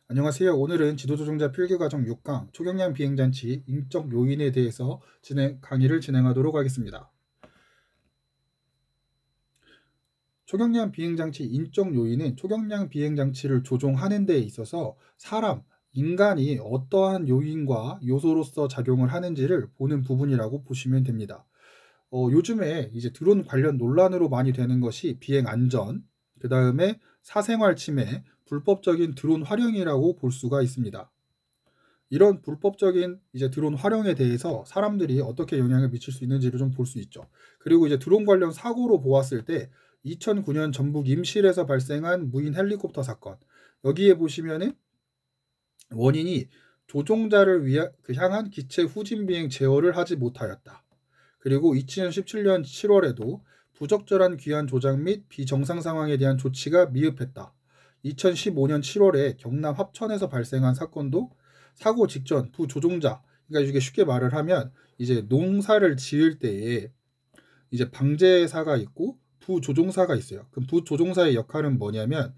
안녕하세요. 오늘은 지도조종자 필기과정 6강 초경량 비행장치 인적 요인에 대해서 강의를 진행하도록 하겠습니다. 초경량 비행장치 인적 요인은 초경량 비행장치를 조종하는 데 있어서 인간이 어떠한 요인과 요소로서 작용을 하는지를 보는 부분이라고 보시면 됩니다. 요즘에 이제 드론 관련 논란으로 많이 되는 것이 비행 안전, 그 다음에 사생활 침해, 불법적인 드론 활용이라고 볼 수가 있습니다. 이런 불법적인 이제 드론 활용에 대해서 사람들이 어떻게 영향을 미칠 수 있는지를 좀 볼 수 있죠. 그리고 이제 드론 관련 사고로 보았을 때 2009년 전북 임실에서 발생한 무인 헬리콥터 사건. 여기에 보시면은 원인이 조종자를 향한 기체 후진 비행 제어를 하지 못하였다. 그리고 2017년 7월에도 부적절한 귀환 조작 및 비정상 상황에 대한 조치가 미흡했다. 2015년 7월에 경남 합천에서 발생한 사건도 사고 직전 부조종자, 그러니까 이게 쉽게 말을 하면 이제 농사를 지을 때에 이제 방제사가 있고 부조종사가 있어요. 그럼 부조종사의 역할은 뭐냐면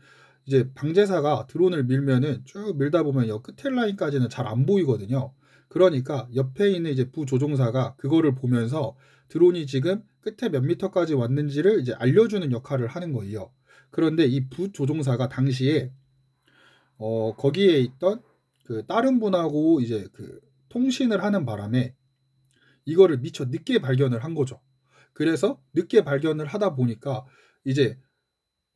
이제 방제사가 드론을 밀면은 쭉 밀다 보면 여 끝에 라인까지는 잘 안 보이거든요. 그러니까 옆에 있는 이제 부조종사가 그거를 보면서 드론이 지금 끝에 몇 미터까지 왔는지를 이제 알려주는 역할을 하는 거예요. 그런데 이 부조종사가 당시에 거기에 있던 그 다른 분하고 이제 그 통신을 하는 바람에 이거를 미처 늦게 발견을 한 거죠. 그래서 늦게 발견을 하다 보니까 이제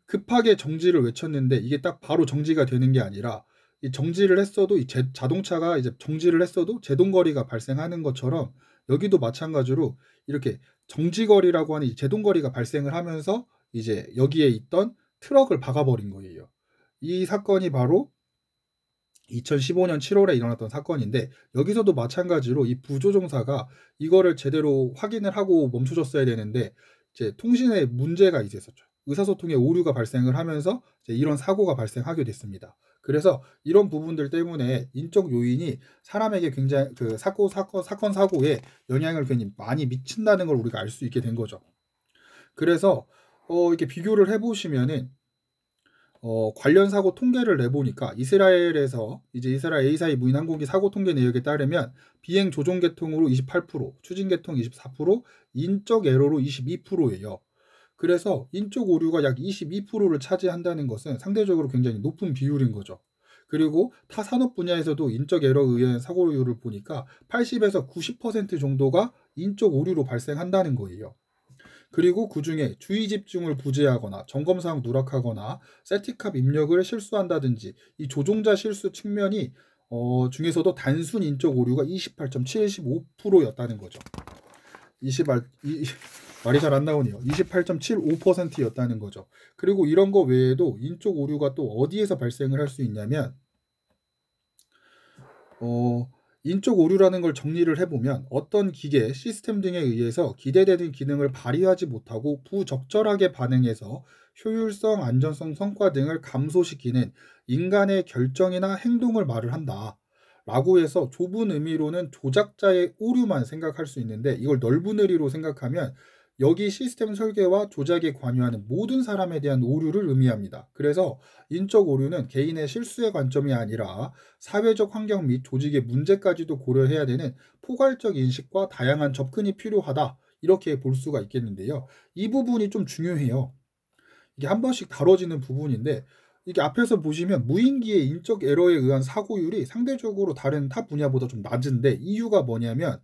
급하게 정지를 외쳤는데 이게 딱 바로 정지가 되는 게 아니라 이 정지를 했어도 자동차가 이제 정지를 했어도 제동거리가 발생하는 것처럼 여기도 마찬가지로 이렇게 정지거리라고 하는 이 제동거리가 발생을 하면서 이제 여기에 있던 트럭을 박아버린 거예요. 이 사건이 바로 2015년 7월에 일어났던 사건인데 여기서도 마찬가지로 이 부조종사가 이거를 제대로 확인을 하고 멈춰줬어야 되는데 이제 통신에 문제가 있었죠. 의사소통에 오류가 발생을 하면서 이제 이런 사고가 발생하게 됐습니다. 그래서 이런 부분들 때문에 인적 요인이 사람에게 굉장히 그 사건 사고에 영향을 괜히 많이 미친다는 걸 우리가 알 수 있게 된 거죠. 그래서 이렇게 비교를 해보시면은 관련 사고 통계를 내보니까 이스라엘에서 이제 이스라엘 A사의 무인 항공기 사고 통계 내역에 따르면 비행 조종 계통으로 28%, 추진 계통 24%, 인적 에러로 22%예요. 그래서 인적 오류가 약 22%를 차지한다는 것은 상대적으로 굉장히 높은 비율인 거죠. 그리고 타 산업 분야에서도 인적 에러에 의한 사고율을 보니까 80에서 90% 정도가 인적 오류로 발생한다는 거예요. 그리고 그 중에 주의 집중을 부재하거나 점검사항 누락하거나 세티캅 입력을 실수한다든지 이 조종자 실수 측면이 중에서도 단순 인적 오류가 28.75%였다는 거죠. 말이 잘 안 나오네요. 28.75%였다는 거죠. 그리고 이런 거 외에도 인적 오류가 또 어디에서 발생을 할 수 있냐면 인적 오류라는 걸 정리를 해보면 어떤 기계, 시스템 등에 의해서 기대되는 기능을 발휘하지 못하고 부적절하게 반응해서 효율성, 안전성 성과 등을 감소시키는 인간의 결정이나 행동을 말을 한다. 라고 해서 좁은 의미로는 조작자의 오류만 생각할 수 있는데 이걸 넓은 의미로 생각하면 여기 시스템 설계와 조작에 관여하는 모든 사람에 대한 오류를 의미합니다. 그래서 인적 오류는 개인의 실수의 관점이 아니라 사회적 환경 및 조직의 문제까지도 고려해야 되는 포괄적 인식과 다양한 접근이 필요하다. 이렇게 볼 수가 있겠는데요. 이 부분이 좀 중요해요. 이게 한 번씩 다뤄지는 부분인데 이게 앞에서 보시면 무인기의 인적 에러에 의한 사고율이 상대적으로 다른 타 분야보다 좀 낮은데 이유가 뭐냐면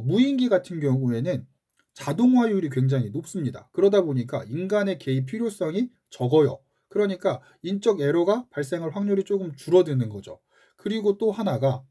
무인기 같은 경우에는 자동화율이 굉장히 높습니다. 그러다 보니까 인간의 개입 필요성이 적어요. 그러니까 인적 에러가 발생할 확률이 조금 줄어드는 거죠. 그리고 또 하나가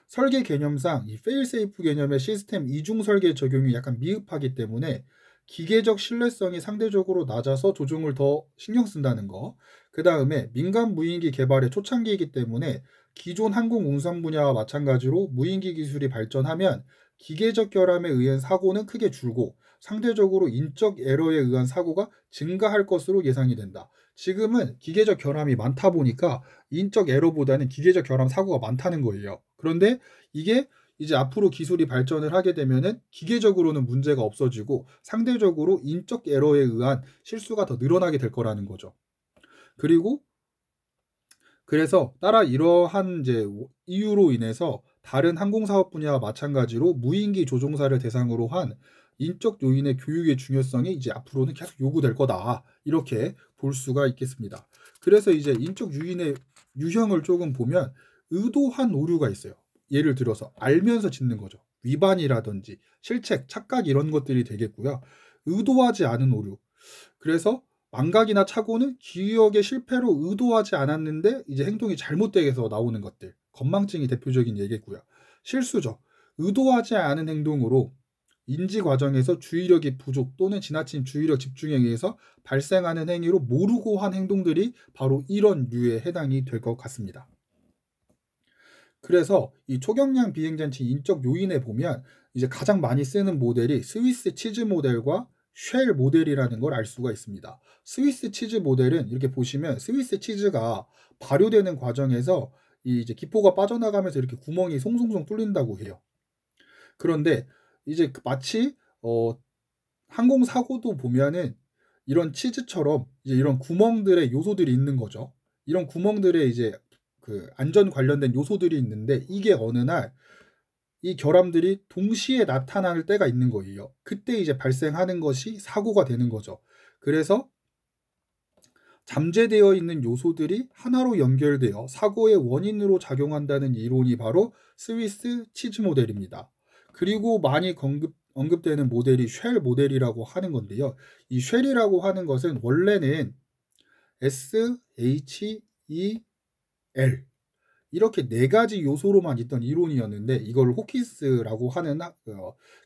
설계 개념상 이 페일세이프 개념의 시스템 이중 설계 적용이 약간 미흡하기 때문에 기계적 신뢰성이 상대적으로 낮아서 조종을 더 신경 쓴다는 거. 그 다음에 민간 무인기 개발의 초창기이기 때문에 기존 항공 운송 분야와 마찬가지로 무인기 기술이 발전하면 기계적 결함에 의한 사고는 크게 줄고 상대적으로 인적 에러에 의한 사고가 증가할 것으로 예상이 된다. 지금은 기계적 결함이 많다 보니까 인적 에러보다는 기계적 결함 사고가 많다는 거예요. 그런데 이게 이제 앞으로 기술이 발전을 하게 되면은 기계적으로는 문제가 없어지고 상대적으로 인적 에러에 의한 실수가 더 늘어나게 될 거라는 거죠. 그리고 그래서 따라 이러한 이제 이유로 인해서 다른 항공사업 분야와 마찬가지로 무인기 조종사를 대상으로 한 인적 요인의 교육의 중요성이 이제 앞으로는 계속 요구될 거다. 이렇게 볼 수가 있겠습니다. 그래서 이제 인적 요인의 유형을 조금 보면 의도한 오류가 있어요. 예를 들어서 알면서 짓는 거죠. 위반이라든지 실책, 착각 이런 것들이 되겠고요. 의도하지 않은 오류. 그래서 망각이나 착오는 기억의 실패로 의도하지 않았는데 이제 행동이 잘못되게 해서 나오는 것들. 건망증이 대표적인 예겠고요. 실수죠. 의도하지 않은 행동으로 인지 과정에서 주의력이 부족 또는 지나친 주의력 집중에 의해서 발생하는 행위로 모르고 한 행동들이 바로 이런 류에 해당이 될 것 같습니다. 그래서 이 초경량 비행장치 인적 요인에 보면 이제 가장 많이 쓰는 모델이 스위스 치즈 모델과 쉘 모델이라는 걸 알 수가 있습니다. 스위스 치즈 모델은 이렇게 보시면 스위스 치즈가 발효되는 과정에서 이 이제 기포가 빠져나가면서 이렇게 구멍이 송송송 뚫린다고 해요. 그런데 이제 마치 항공 사고도 보면은 이런 치즈처럼 이제 이런 구멍들의 요소들이 있는 거죠. 이런 구멍들에 이제 그 안전 관련된 요소들이 있는데 이게 어느 날 이 결함들이 동시에 나타날 때가 있는 거예요. 그때 이제 발생하는 것이 사고가 되는 거죠. 그래서 잠재되어 있는 요소들이 하나로 연결되어 사고의 원인으로 작용한다는 이론이 바로 스위스 치즈 모델입니다. 그리고 많이 언급되는 모델이 쉘 모델이라고 하는 건데요. 이 쉘이라고 하는 것은 원래는 SHEL 이렇게 네 가지 요소로만 있던 이론이었는데 이걸 호키스라고 하는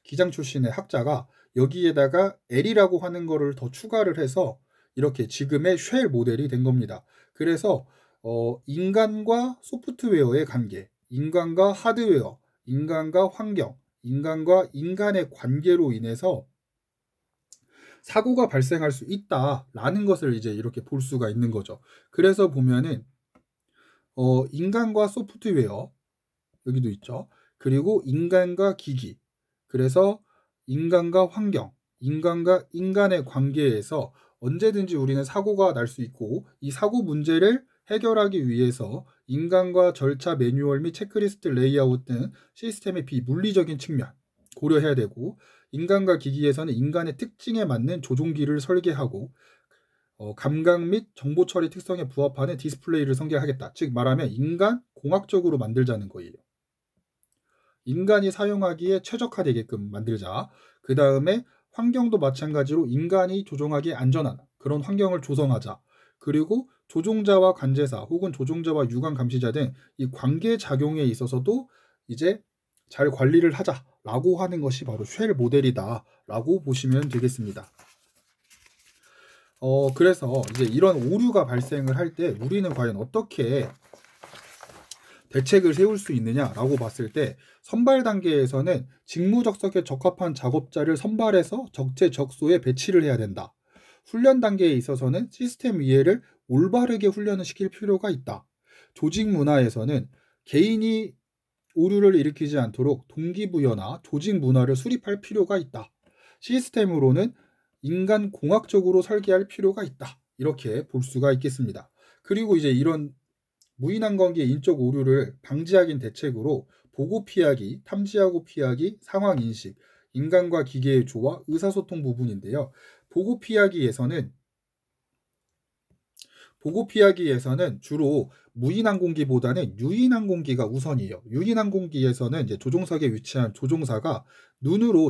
기장 출신의 학자가 여기에다가 L이라고 하는 거를 더 추가를 해서 이렇게 지금의 쉘 모델이 된 겁니다. 그래서 인간과 소프트웨어의 관계, 인간과 하드웨어, 인간과 환경, 인간과 인간의 관계로 인해서 사고가 발생할 수 있다라는 것을 이제 이렇게 볼 수가 있는 거죠. 그래서 보면은 인간과 소프트웨어 여기도 있죠. 그리고 인간과 기기, 그래서 인간과 환경, 인간과 인간의 관계에서 언제든지 우리는 사고가 날 수 있고 이 사고 문제를 해결하기 위해서 인간과 절차 매뉴얼 및 체크리스트 레이아웃 등 시스템의 비물리적인 측면 고려해야 되고 인간과 기기에서는 인간의 특징에 맞는 조종기를 설계하고 감각 및 정보 처리 특성에 부합하는 디스플레이를 설계하겠다. 즉 말하면 인간 공학적으로 만들자는 거예요. 인간이 사용하기에 최적화되게끔 만들자. 그 다음에 환경도 마찬가지로 인간이 조종하기에 안전한 그런 환경을 조성하자. 그리고 조종자와 관제사 혹은 조종자와 유관 감시자 등 이 관계 작용에 있어서도 이제 잘 관리를 하자라고 하는 것이 바로 쉘 모델이다라고 보시면 되겠습니다. 그래서 이제 이런 오류가 발생을 할 때 우리는 과연 어떻게 대책을 세울 수 있느냐라고 봤을 때 선발 단계에서는 직무적석에 적합한 작업자를 선발해서 적재적소에 배치를 해야 된다. 훈련 단계에 있어서는 시스템 이해를 올바르게 훈련을 시킬 필요가 있다. 조직 문화에서는 개인이 오류를 일으키지 않도록 동기부여나 조직 문화를 수립할 필요가 있다. 시스템으로는 인간 공학적으로 설계할 필요가 있다. 이렇게 볼 수가 있겠습니다. 그리고 이제 이런 무인항공기의 인적 오류를 방지하기 대책으로 보고 피하기, 탐지하고 피하기, 상황 인식, 인간과 기계의 조화, 의사소통 부분인데요. 보고 피하기에서는 주로 무인항공기보다는 유인항공기가 우선이에요. 유인항공기에서는 이제 조종석에 위치한 조종사가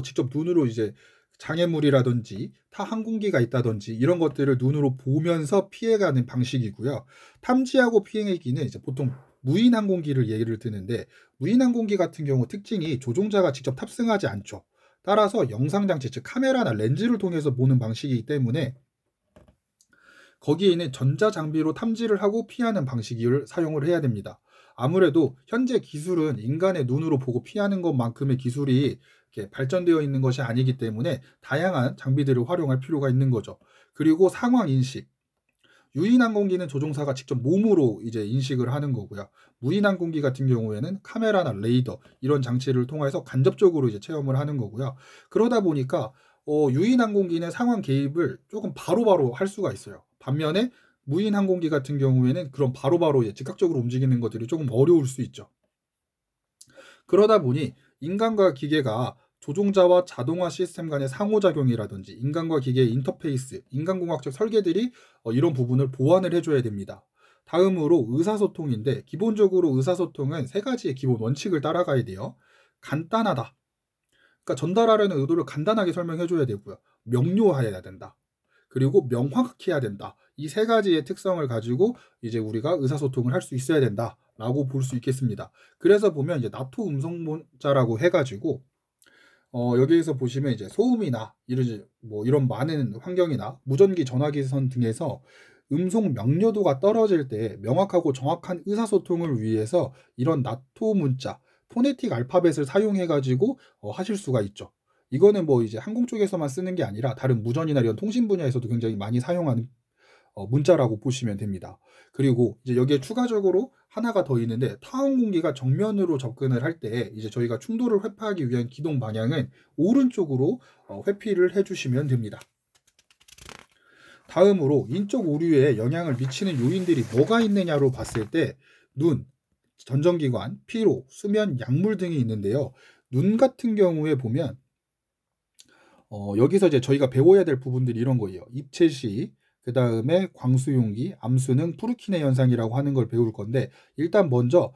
직접 눈으로 이제 장애물이라든지 타 항공기가 있다든지 이런 것들을 눈으로 보면서 피해가는 방식이고요. 탐지하고 피해기는 이제 보통 무인항공기를 예를 드는데 무인항공기 같은 경우 특징이 조종자가 직접 탑승하지 않죠. 따라서 영상장치, 즉 카메라나 렌즈를 통해서 보는 방식이기 때문에 거기에 있는 전자장비로 탐지를 하고 피하는 방식을 사용을 해야 됩니다. 아무래도 현재 기술은 인간의 눈으로 보고 피하는 것만큼의 기술이 이렇게 발전되어 있는 것이 아니기 때문에 다양한 장비들을 활용할 필요가 있는 거죠. 그리고 상황 인식. 유인항공기는 조종사가 직접 몸으로 이제 인식을 하는 거고요. 무인항공기 같은 경우에는 카메라나 레이더 이런 장치를 통해서 간접적으로 이제 체험을 하는 거고요. 그러다 보니까 유인항공기는 상황 개입을 조금 바로바로 할 수가 있어요. 반면에 무인 항공기 같은 경우에는 그런 바로바로 이제 즉각적으로 움직이는 것들이 조금 어려울 수 있죠. 그러다 보니 인간과 기계가 조종자와 자동화 시스템 간의 상호작용이라든지 인간과 기계의 인터페이스, 인간공학적 설계들이 이런 부분을 보완을 해줘야 됩니다. 다음으로 의사소통인데 기본적으로 의사소통은 세 가지의 기본 원칙을 따라가야 돼요. 간단하다. 그러니까 전달하려는 의도를 간단하게 설명해줘야 되고요. 명료해야 된다. 그리고 명확해야 된다. 이 세 가지의 특성을 가지고 이제 우리가 의사소통을 할 수 있어야 된다라고 볼 수 있겠습니다. 그래서 보면 이제 나토 음성 문자라고 해가지고 여기에서 보시면 이제 소음이나 이런 많은 환경이나 무전기 전화기선 등에서 음성 명료도가 떨어질 때 명확하고 정확한 의사소통을 위해서 이런 나토 문자, 포네틱 알파벳을 사용해 가지고 하실 수가 있죠. 이거는 뭐 이제 항공 쪽에서만 쓰는 게 아니라 다른 무전이나 이런 통신 분야에서도 굉장히 많이 사용하는 문자라고 보시면 됩니다. 그리고 이제 여기에 추가적으로 하나가 더 있는데 타항공기가 정면으로 접근을 할 때 이제 저희가 충돌을 회피하기 위한 기동 방향은 오른쪽으로 회피를 해주시면 됩니다. 다음으로 인적 오류에 영향을 미치는 요인들이 뭐가 있느냐로 봤을 때 눈, 전정기관, 피로, 수면, 약물 등이 있는데요. 눈 같은 경우에 보면 여기서 이제 저희가 배워야 될 부분들이 이런 거예요. 입체시, 그 다음에 광수용기, 암수능, 푸르키네 현상이라고 하는 걸 배울 건데 일단 먼저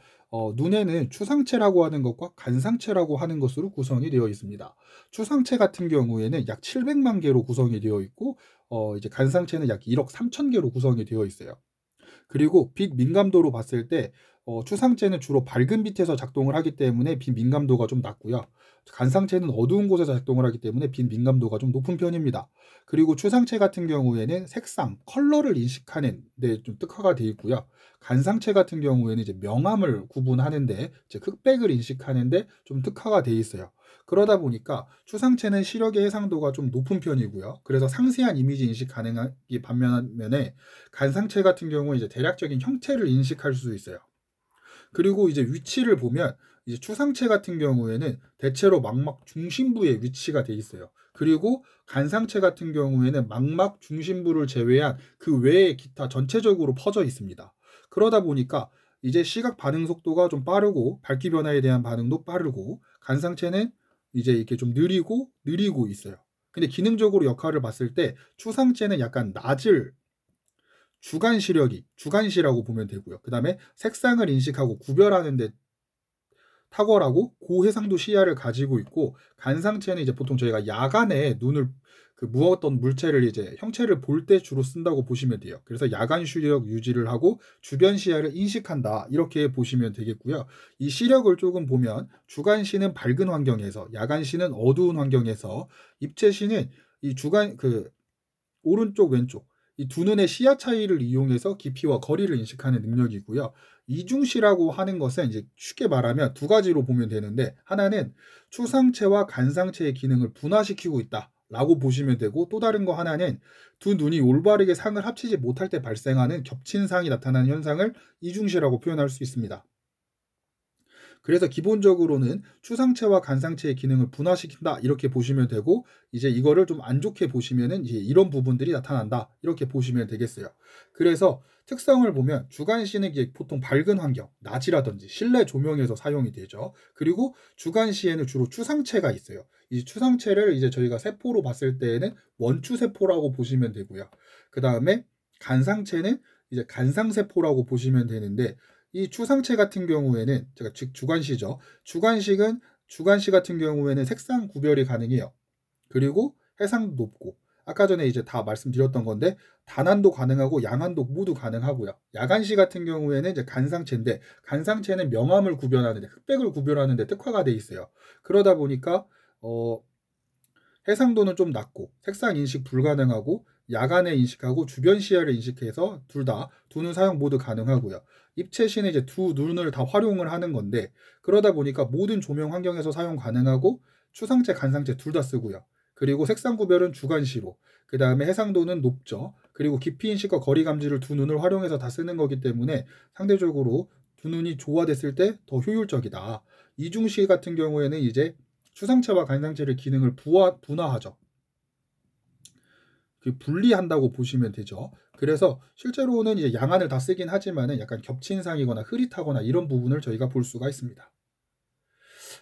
눈에는 추상체라고 하는 것과 간상체라고 하는 것으로 구성이 되어 있습니다. 추상체 같은 경우에는 약 700만 개로 구성이 되어 있고 이제 간상체는 약 1억 3천 개로 구성이 되어 있어요. 그리고 빛 민감도로 봤을 때 추상체는 주로 밝은 빛에서 작동을 하기 때문에 빛 민감도가 좀 낮고요. 간상체는 어두운 곳에서 작동을 하기 때문에 빛 민감도가 좀 높은 편입니다. 그리고 추상체 같은 경우에는 색상, 컬러를 인식하는 데 좀 특화가 되어 있고요. 간상체 같은 경우에는 이제 명암을 구분하는데 이제 흑백을 인식하는데 좀 특화가 되어 있어요. 그러다 보니까 추상체는 시력의 해상도가 좀 높은 편이고요. 그래서 상세한 이미지 인식 가능하기 반면에 간상체 같은 경우는 이제 대략적인 형태를 인식할 수 있어요. 그리고 이제 위치를 보면 이제 추상체 같은 경우에는 대체로 망막 중심부에 위치가 돼 있어요. 그리고 간상체 같은 경우에는 망막 중심부를 제외한 그 외의 기타 전체적으로 퍼져 있습니다. 그러다 보니까 이제 시각 반응 속도가 좀 빠르고 밝기 변화에 대한 반응도 빠르고 간상체는 이제 이렇게 좀 느리고 있어요. 근데 기능적으로 역할을 봤을 때 추상체는 약간 낮을 주간시라고 보면 되고요. 그 다음에 색상을 인식하고 구별하는 데 탁월하고 고해상도 시야를 가지고 있고 간상체는 이제 보통 저희가 야간에 눈을 무었던 물체를 이제 형체를 볼 때 주로 쓴다고 보시면 돼요. 그래서 야간 시력 유지를 하고 주변 시야를 인식한다 이렇게 보시면 되겠고요. 이 시력을 조금 보면 주간시는 밝은 환경에서 야간시는 어두운 환경에서 입체시는 이 오른쪽 왼쪽 이 두 눈의 시야 차이를 이용해서 깊이와 거리를 인식하는 능력이고요. 이중시라고 하는 것은 이제 쉽게 말하면 두 가지로 보면 되는데 하나는 추상체와 간상체의 기능을 분화시키고 있다라고 보시면 되고 또 다른 거 하나는 두 눈이 올바르게 상을 합치지 못할 때 발생하는 겹친 상이 나타나는 현상을 이중시라고 표현할 수 있습니다. 그래서 기본적으로는 추상체와 간상체의 기능을 분화시킨다 이렇게 보시면 되고 이제 이거를 좀 안 좋게 보시면은 이제 이런 부분들이 나타난다 이렇게 보시면 되겠어요. 그래서 특성을 보면 주간시는 이제 보통 밝은 환경, 낮이라든지 실내 조명에서 사용이 되죠. 그리고 주간시에는 주로 추상체가 있어요. 이 추상체를 이제 저희가 세포로 봤을 때에는 원추세포라고 보시면 되고요. 그 다음에 간상체는 이제 간상세포라고 보시면 되는데 이 추상체 같은 경우에는 제가 즉 주간시죠. 주간시 같은 경우에는 색상 구별이 가능해요. 그리고 해상도 높고 아까 전에 이제 다 말씀드렸던 건데 단한도 가능하고 양한도 모두 가능하고요. 야간시 같은 경우에는 이제 간상체인데 간상체는 명암을 구별하는데 흑백을 구별하는데 특화가 돼 있어요. 그러다 보니까 해상도는 좀 낮고 색상 인식 불가능하고 야간에 인식하고 주변 시야를 인식해서 둘 다 두 눈 사용 모두 가능하고요. 입체시는 이제 두 눈을 다 활용을 하는 건데 그러다 보니까 모든 조명 환경에서 사용 가능하고 추상체, 간상체 둘 다 쓰고요. 그리고 색상 구별은 주간시로 그 다음에 해상도는 높죠. 그리고 깊이 인식과 거리 감지를 두 눈을 활용해서 다 쓰는 거기 때문에 상대적으로 두 눈이 조화됐을 때 더 효율적이다. 이중시 같은 경우에는 이제 추상체와 간상체를 기능을 분화하죠. 그 분리한다고 보시면 되죠. 그래서 실제로는 이제 양안을 다 쓰긴 하지만은 약간 겹친상이거나 흐릿하거나 이런 부분을 저희가 볼 수가 있습니다.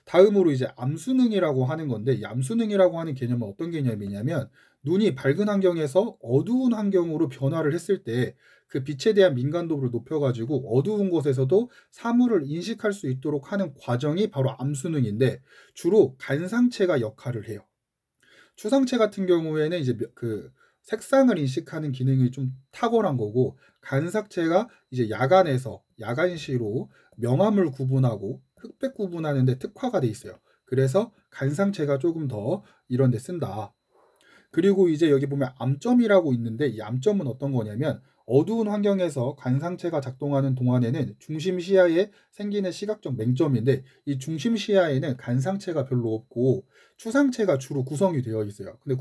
다음으로 이제 암수능이라고 하는 건데, 이 암수능이라고 하는 개념은 어떤 개념이냐면, 눈이 밝은 환경에서 어두운 환경으로 변화를 했을 때 그 빛에 대한 민감도를 높여가지고 어두운 곳에서도 사물을 인식할 수 있도록 하는 과정이 바로 암수능인데, 주로 간상체가 역할을 해요. 추상체 같은 경우에는 이제 그 색상을 인식하는 기능이 좀 탁월한 거고, 간삭체가 이제 야간에서 야간시로 명암을 구분하고 흑백 구분하는 데 특화가 돼 있어요. 그래서 간상체가 조금 더 이런 데 쓴다. 그리고 이제 여기 보면 암점이라고 있는데, 이 암점은 어떤 거냐면, 어두운 환경에서 간상체가 작동하는 동안에는 중심 시야에 생기는 시각적 맹점인데, 이 중심 시야에는 간상체가 별로 없고 추상체가 주로 구성이 되어 있어요. 근데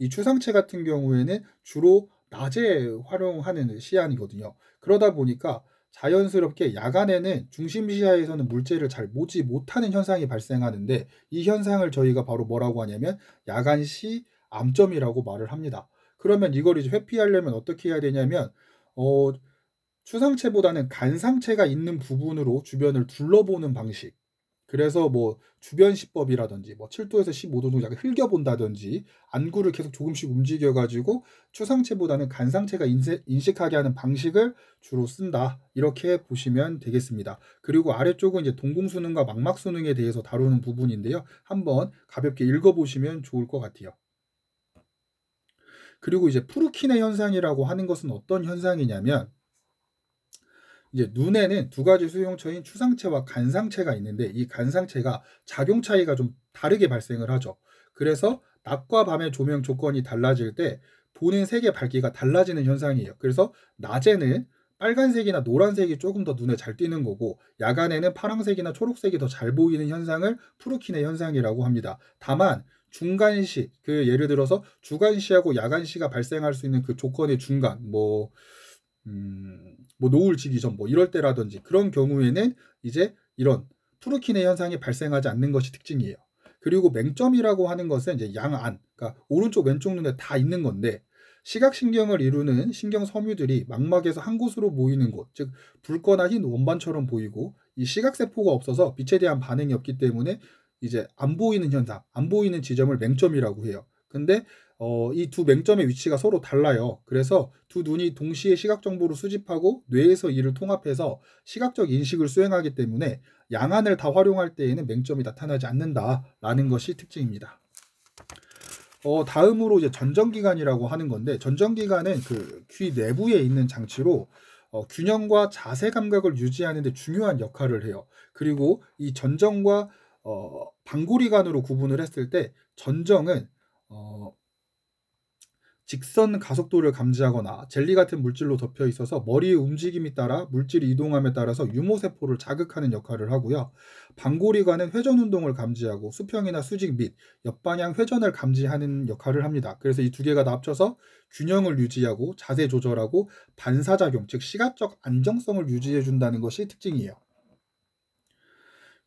이 추상체 같은 경우에는 주로 낮에 활용하는 시야이거든요. 그러다 보니까 자연스럽게 야간에는 중심 시야에서는 물체를 잘 보지 못하는 현상이 발생하는데, 이 현상을 저희가 바로 뭐라고 하냐면 야간시 암점이라고 말을 합니다. 그러면 이걸 이제 회피하려면 어떻게 해야 되냐면, 추상체보다는 간상체가 있는 부분으로 주변을 둘러보는 방식. 그래서 뭐 주변 시법이라든지 뭐 7도에서 15도 정도 약간 흘겨본다든지 안구를 계속 조금씩 움직여가지고 추상체보다는 간상체가 인식하게 하는 방식을 주로 쓴다. 이렇게 보시면 되겠습니다. 그리고 아래쪽은 이제 동공수능과 망막수능에 대해서 다루는 부분인데요. 한번 가볍게 읽어보시면 좋을 것 같아요. 그리고 이제 프루키네 현상이라고 하는 것은 어떤 현상이냐면, 이제 눈에는 두 가지 수용처인 추상체와 간상체가 있는데, 이 간상체가 작용 차이가 좀 다르게 발생을 하죠. 그래서 낮과 밤의 조명 조건이 달라질 때 보는 색의 밝기가 달라지는 현상이에요. 그래서 낮에는 빨간색이나 노란색이 조금 더 눈에 잘 띄는 거고, 야간에는 파란색이나 초록색이 더 잘 보이는 현상을 프루키네 현상이라고 합니다. 다만 중간시, 그 예를 들어서 주간시하고 야간시가 발생할 수 있는 그 조건의 중간, 뭐 노을 지기 전 뭐 이럴 때라든지 그런 경우에는 이제 이런 프루키네 현상이 발생하지 않는 것이 특징이에요. 그리고 맹점이라고 하는 것은 이제 양안, 그러니까 오른쪽 왼쪽 눈에 다 있는 건데, 시각신경을 이루는 신경 섬유들이 망막에서 한 곳으로 모이는 곳, 즉 붉거나 흰 원반처럼 보이고, 이 시각세포가 없어서 빛에 대한 반응이 없기 때문에 이제 안 보이는 현상, 안 보이는 지점을 맹점이라고 해요. 근데 이 두 맹점의 위치가 서로 달라요. 그래서 두 눈이 동시에 시각 정보를 수집하고 뇌에서 이를 통합해서 시각적 인식을 수행하기 때문에 양안을 다 활용할 때에는 맹점이 나타나지 않는다라는 것이 특징입니다. 다음으로 이제 전정기관이라고 하는 건데, 전정기관은 그 귀 내부에 있는 장치로 균형과 자세 감각을 유지하는 데 중요한 역할을 해요. 그리고 이 전정과 방고리관으로 구분을 했을 때, 전정은 직선 가속도를 감지하거나 젤리 같은 물질로 덮여 있어서 머리의 움직임에 따라 물질이 이동함에 따라서 유모세포를 자극하는 역할을 하고요. 방고리관은 회전 운동을 감지하고 수평이나 수직 및 옆방향 회전을 감지하는 역할을 합니다. 그래서 이 두 개가 다 합쳐서 균형을 유지하고 자세 조절하고 반사작용, 즉 시각적 안정성을 유지해 준다는 것이 특징이에요.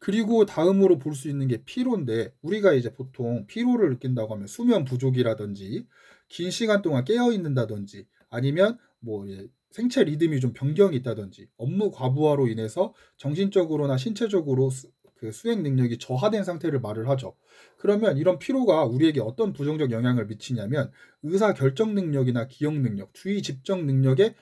그리고 다음으로 볼 수 있는 게 피로인데, 우리가 이제 보통 피로를 느낀다고 하면 수면 부족이라든지 긴 시간 동안 깨어 있는다든지, 아니면 뭐 생체 리듬이 좀 변경이 있다든지 업무 과부하로 인해서 정신적으로나 신체적으로 그 수행 능력이 저하된 상태를 말을 하죠. 그러면 이런 피로가 우리에게 어떤 부정적 영향을 미치냐면, 의사 결정 능력이나 기억 능력, 주의 집중 능력에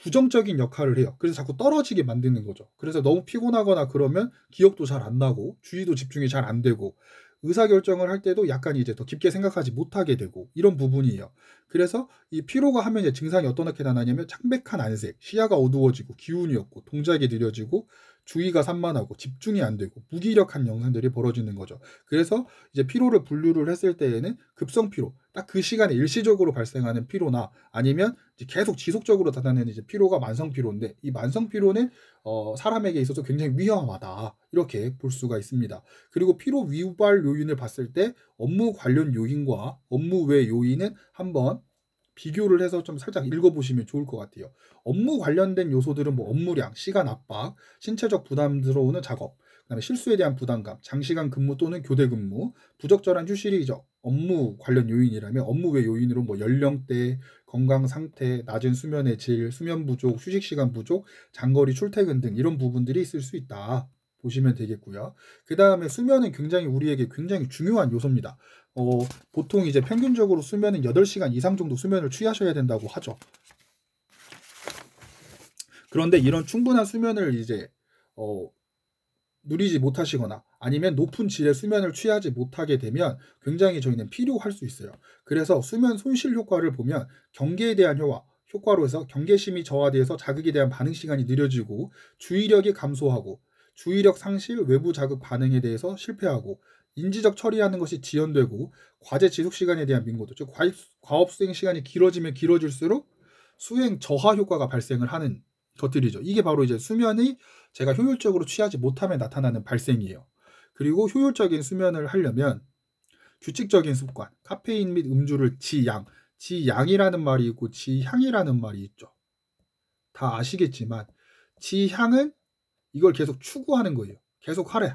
부정적인 역할을 해요. 그래서 자꾸 떨어지게 만드는 거죠. 그래서 너무 피곤하거나 그러면 기억도 잘 안 나고 주의도 집중이 잘 안 되고, 의사결정을 할 때도 약간 이제 더 깊게 생각하지 못하게 되고, 이런 부분이에요. 그래서 이 피로가 하면 이제 증상이 어떻게 나타나냐면, 창백한 안색, 시야가 어두워지고 기운이 없고 동작이 느려지고 주의가 산만하고 집중이 안 되고 무기력한 영상들이 벌어지는 거죠. 그래서 이제 피로를 분류를 했을 때에는 급성 피로, 딱 그 시간에 일시적으로 발생하는 피로나, 아니면 이제 계속 지속적으로 나타나는 이제 피로가 만성 피로인데, 이 만성 피로는 사람에게 있어서 굉장히 위험하다, 이렇게 볼 수가 있습니다. 그리고 피로 유발 요인을 봤을 때 업무 관련 요인과 업무 외 요인은 한번 비교를 해서 좀 살짝 읽어보시면 좋을 것 같아요. 업무 관련된 요소들은 뭐 업무량, 시간 압박, 신체적 부담 들어오는 작업, 그다음에 실수에 대한 부담감, 장시간 근무 또는 교대 근무, 부적절한 휴식이 업무 관련 요인이라면 업무 외 요인으로 뭐 연령대, 건강 상태, 낮은 수면의 질, 수면 부족, 휴식 시간 부족, 장거리 출퇴근 등 이런 부분들이 있을 수 있다. 보시면 되겠고요. 그 다음에 수면은 굉장히 우리에게 굉장히 중요한 요소입니다. 보통 이제 평균적으로 수면은 8시간 이상 정도 수면을 취하셔야 된다고 하죠. 그런데 이런 충분한 수면을 이제 누리지 못하시거나 아니면 높은 질의 수면을 취하지 못하게 되면 굉장히 저희는 피로할 수 있어요. 그래서 수면 손실 효과를 보면 경계에 대한 효과로 해서 경계심이 저하돼서 자극에 대한 반응 시간이 느려지고 주의력이 감소하고 주의력 상실, 외부 자극 반응에 대해서 실패하고 인지적 처리하는 것이 지연되고 과제 지속 시간에 대한 민고도, 즉 과업 수행 시간이 길어지면 길어질수록 수행 저하 효과가 발생을 하는 것들이죠. 이게 바로 이제 수면이 제가 효율적으로 취하지 못함에 나타나는 발생이에요. 그리고 효율적인 수면을 하려면 규칙적인 습관, 카페인 및 음주를 지양이라는 말이 있고 지향이라는 말이 있죠. 다 아시겠지만 지향은 이걸 계속 추구하는 거예요. 계속 하래.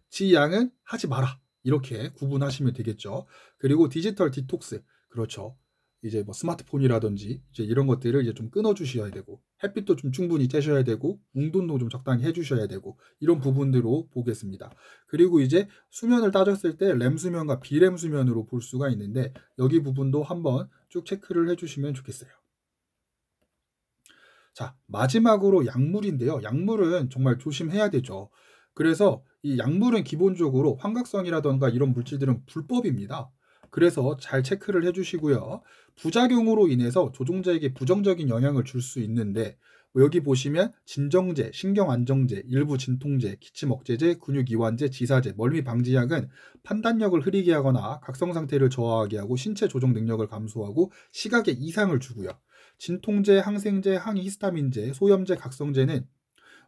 지양은 하지 마라. 이렇게 구분하시면 되겠죠. 그리고 디지털 디톡스, 그렇죠. 이제 뭐 스마트폰이라든지 이제 이런 것들을 이제 좀 끊어 주셔야 되고 햇빛도 좀 충분히 쬐셔야 되고 운동도 좀 적당히 해 주셔야 되고 이런 부분들로 보겠습니다. 그리고 이제 수면을 따졌을 때 렘 수면과 비렘 수면으로 볼 수가 있는데 여기 부분도 한번 쭉 체크를 해 주시면 좋겠어요. 자, 마지막으로 약물인데요. 약물은 정말 조심해야 되죠. 그래서 이 약물은 기본적으로 환각성이라던가 이런 물질들은 불법입니다. 그래서 잘 체크를 해주시고요. 부작용으로 인해서 조종자에게 부정적인 영향을 줄 수 있는데 뭐 여기 보시면 진정제, 신경안정제, 일부 진통제, 기침억제제, 근육이완제, 지사제, 멀미방지약은 판단력을 흐리게 하거나 각성상태를 저하하게 하고 신체 조정 능력을 감소하고 시각에 이상을 주고요. 진통제, 항생제, 항히스타민제, 소염제, 각성제는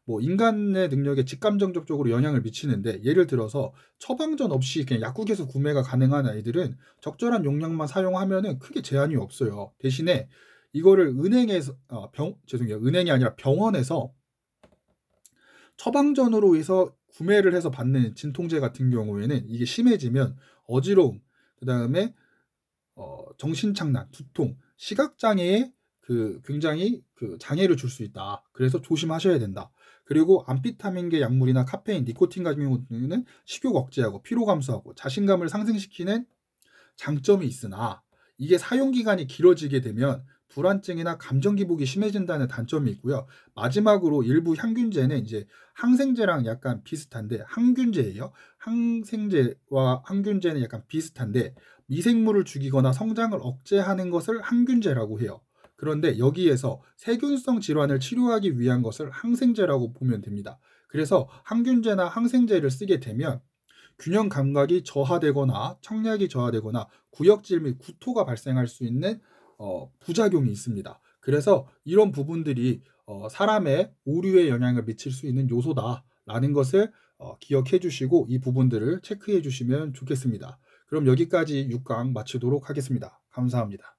뭐 인간의 능력에 직감정적으로 영향을 미치는데 예를 들어서 처방전 없이 그냥 약국에서 구매가 가능한 아이들은 적절한 용량만 사용하면은 크게 제한이 없어요. 대신에 이거를 은행에서 은행이 아니라 병원에서 처방전으로 해서 구매를 해서 받는 진통제 같은 경우에는 이게 심해지면 어지러움, 그다음에 정신착란, 두통, 시각장애에 굉장히 장애를 줄 수 있다. 그래서 조심하셔야 된다. 그리고 암피타민계 약물이나 카페인, 니코틴 같은 경우는 식욕 억제하고 피로 감소하고 자신감을 상승시키는 장점이 있으나 이게 사용 기간이 길어지게 되면 불안증이나 감정 기복이 심해진다는 단점이 있고요. 마지막으로 일부 향균제는 이제 항생제랑 약간 비슷한데 항균제예요. 항생제와 항균제는 약간 비슷한데 미생물을 죽이거나 성장을 억제하는 것을 항균제라고 해요. 그런데 여기에서 세균성 질환을 치료하기 위한 것을 항생제라고 보면 됩니다. 그래서 항균제나 항생제를 쓰게 되면 균형 감각이 저하되거나 청력이 저하되거나 구역질 및 구토가 발생할 수 있는 부작용이 있습니다. 그래서 이런 부분들이 사람의 오류에 영향을 미칠 수 있는 요소다라는 것을 기억해 주시고 이 부분들을 체크해 주시면 좋겠습니다. 그럼 여기까지 6강 마치도록 하겠습니다. 감사합니다.